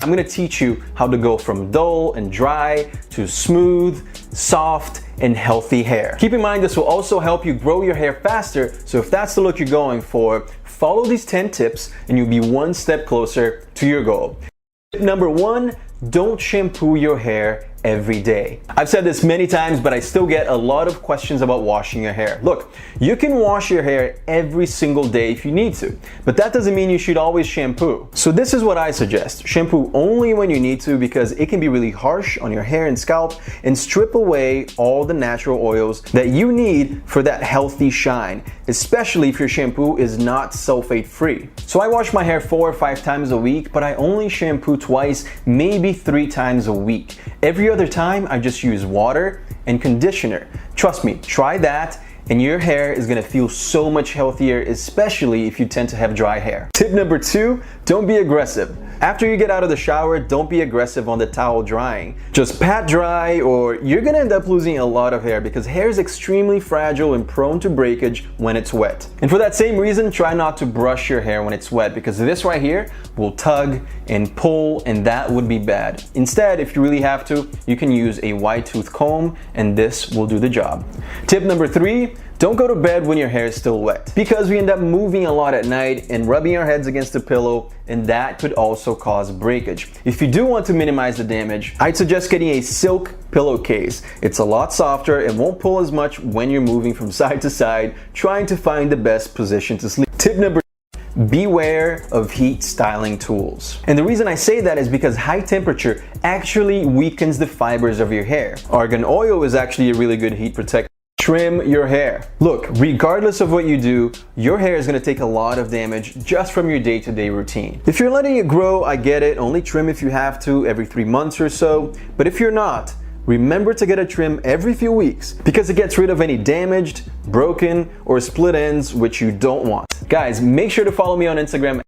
I'm gonna teach you how to go from dull and dry to smooth, soft, and healthy hair. Keep in mind, this will also help you grow your hair faster, so if that's the look you're going for, follow these 10 tips and you'll be one step closer to your goal. Tip number 1, don't shampoo your hair every day. I've said this many times, but I still get a lot of questions about washing your hair. Look, you can wash your hair every single day if you need to, but that doesn't mean you should always shampoo. So this is what I suggest. Shampoo only when you need to, because it can be really harsh on your hair and scalp and strip away all the natural oils that you need for that healthy shine, especially if your shampoo is not sulfate free. So I wash my hair 4 or 5 times a week, but I only shampoo twice, maybe 3 times a week. Every other time, I just use water and conditioner. Trust me, try that and your hair is gonna feel so much healthier, especially if you tend to have dry hair. Tip number 2, don't be aggressive. After you get out of the shower, don't be aggressive on the towel drying. Just pat dry or you're gonna end up losing a lot of hair, because hair is extremely fragile and prone to breakage when it's wet. And for that same reason, try not to brush your hair when it's wet, because this right here will tug and pull, and that would be bad. Instead, if you really have to, you can use a wide tooth comb and this will do the job. Tip number 3, don't go to bed when your hair is still wet, because we end up moving a lot at night and rubbing our heads against the pillow, and that could also cause breakage. If you do want to minimize the damage, I'd suggest getting a silk pillowcase. It's a lot softer and won't pull as much when you're moving from side to side, trying to find the best position to sleep. Tip number 2, beware of heat styling tools. And the reason I say that is because high temperature actually weakens the fibers of your hair. Argan oil is actually a really good heat protector. Trim your hair. Look, regardless of what you do, your hair is going to take a lot of damage just from your day-to-day routine. If you're letting it grow, I get it, only trim if you have to every 3 months or so. But if you're not, remember to get a trim every few weeks, because it gets rid of any damaged, broken, or split ends which you don't want. Guys, make sure to follow me on Instagram